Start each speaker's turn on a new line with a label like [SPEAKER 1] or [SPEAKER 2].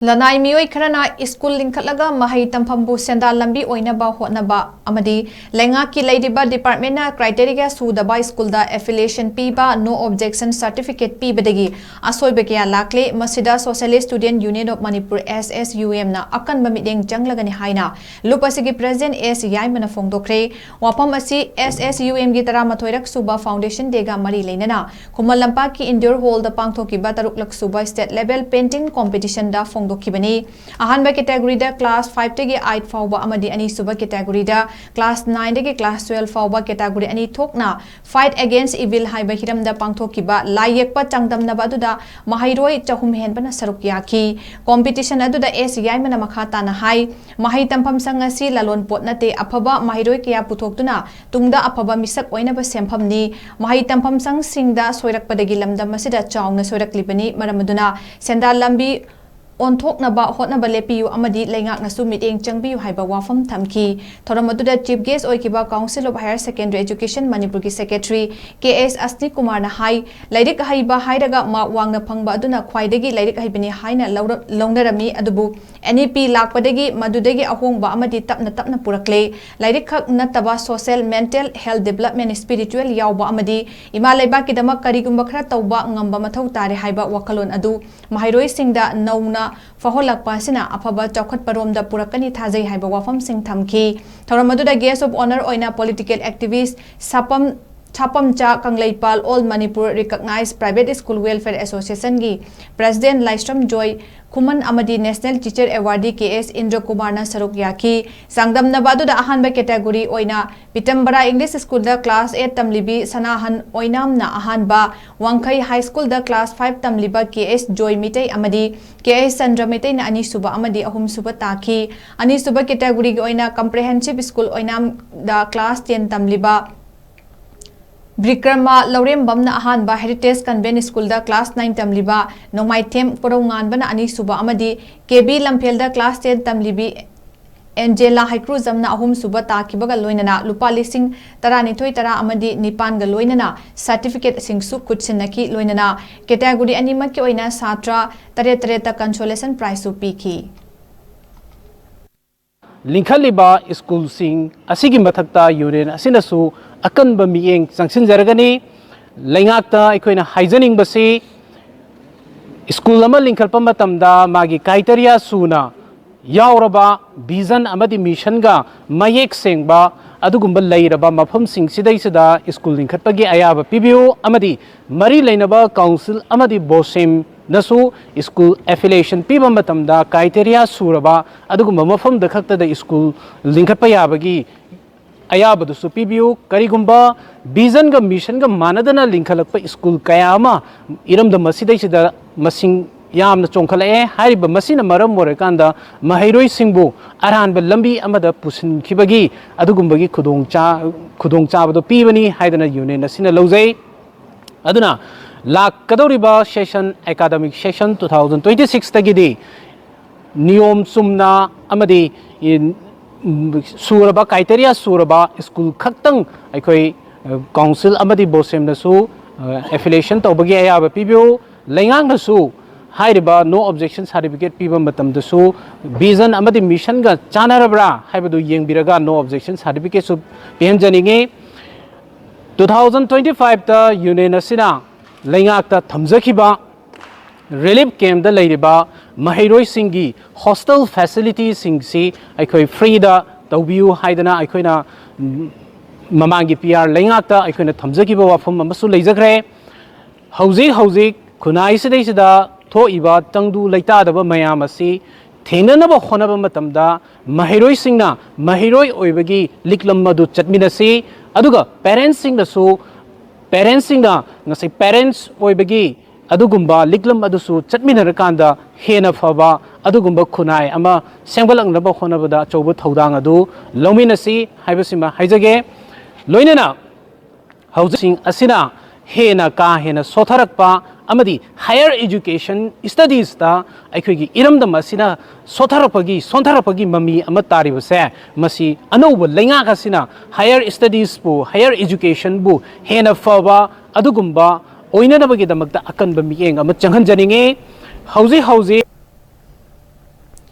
[SPEAKER 1] Lanai Mioi Kharana School Lingkhatlaga Mahei Tamphambu Sendal Lambi Oinaba Hotnaba Amadi Leingakki LEIRIBA Department na criteria SUDABA School da affiliation PIBA no objection certificate PIBADAGI ASOIBA kaya LAKLE MASIDA Socialist Student Union of Manipur SSUM na AKANBA MITYENG CHANGLAGANI HAINA Lupasigi President YAIMA na PHONGDOKHRE wapam asi SSUM gi taramathoirak suba foundation dega mari leinana Kumalampa ki indoor hall da pangthokiba taruklak suba state level painting competition da Kibani ahanba category da class 5 tegi 8 fawba amadi ani suba category da class 9 tegi class 12 fawba category ani thokna fight against evil haiba hiram da pangthokiba layekpa changdamna baduda mahairoi chahum henbana saruk yaki competition aduda SII mana makhata na hai Mahei Tamphambu sangasi lalon pot nate aphaba mahairoi kya puthokduna tungda aphaba misak oinaba semphamni Mahei Tamphambu sang singda soirakpadagi lamda masida chawna soiraklibani maramaduna Sendal Lambi Oinaba Hotnaba Amadi Leingakki Mityeng Changbiu haiba wafam thamki Thoramaduda Chief Guest Oikiba Council of Higher Secondary Education Manipur ki Secretary KS Asni Kumar na hai Lairik haiba hairaga ma wangna phangba aduna khwaidagi lairik haibani haina launarami adubu NEP lakpadagi madudagi ahongba amadi tapna purakle lairik khak nataba social mental health development spiritual yawba amadi imalaiba kidamak karigumba khara tawba ngamba mathau tare haiba wakalon adu mahairoi singda nauna Faholakpa sina afaba chawkhat paromda purakani thajai haiba wafam sing thamki Thoramaduda guest of honor oina political activist Chapam Cha Kangleipal All Manipur Recognized Private School Welfare Association gi President Laistram Joy Kuman Amadi National Teacher Awardee KS Indra Kumar na saruk yaki sangdam na baduda ahanba category oina Pitambara English School da class 8 tamlibi sanahan oinam na ahanba Wangkai High School da class 5 tamliba KS Joy Mitay Amadi KS Sandra Mitay na ani suba amadi ahum suba taki ani suba category gi oina Comprehensive School oinam da class 10 tamliba Brikrama Laurem Bamna Ahanba Heritage Convent School da class 9 tamliba Nongmai Them Porongan bana ani suba amadi KB Lampel da class 10 tamlibi Angela Haikru Zamna ahum suba takibaga loinana lupa lising taranithoi tara amadi nipan ga loinana certificate singsu kutsinaki loinana category animak ki oina satra tare ta consolation prize su piki
[SPEAKER 2] Lingkhatlaga school sing asigi mathakta union asinasu akanba miyeng sangsin jaragani Leingakta aikoina haijaning basi school ama lingkhalpa matamda magi criteria suna yauraba vision amadi mission ga mayek sengba adugumba leiraba mafam sing sidaisida school lingkhatpagi ayaba pibiu amadi mari leinaba council amadi bosem nasu school affiliation piba matamda criteria suraba adugumba mafam da khakta da school lingkhatpa yabagi ayaba du supibiu karigumba vision ga mission ga manadana lingkhalakpa school kayama iram da masidai sida masing yamna chongkhalae hariba masina maram morekanda mahairoi singbu aranba lambi amada pusin khibagi adugumbagi khudongcha bado pibani haidana union asina lojai aduna lakadoriba session academic session 2026 tagidi niyom sumna amadi suraba criteria suraba school khaktang aikoi council amadi bosem nasu affiliation tawbagi ayaba pibiu lengang nasu hairiba no objection certificate piba matam dasu vision amadi mission ga chanarabra haibadu yengbiraga no objection certificate su pm janinge 2025 ta union asina Leingakta thamjakhiba relief camp da leiriba mahairoi singi hostel facilities singsi aikoi free da tawbiu haidana aikoina mamangi PR Leingakta aikoina thamjakhiba wafam amasu leijagre hauji khunai sidaisida thoiba tangdu leitadaba mayam asi thenanaba honaba matamda mahairoi singna mahairoi oibagi liklam madu chatminasi aduga parents singna su parents singna ngasai parents oibagi adugumba liklam adusu chatminarakanda hena faba adugumba khunai ama sengbalangnaba honabada chawba thodang adu lominasi haibasima haijage loinana housing asina hena ka hena sotharakpa amadi higher education studies ta aikhogi iramda masina sontharapagi mami ama taribase masi anouba Leingakka sina higher studies bu higher education bu hena faba adugumba oinanabagi damakta akanba miyeng ama changhanjaninge hauji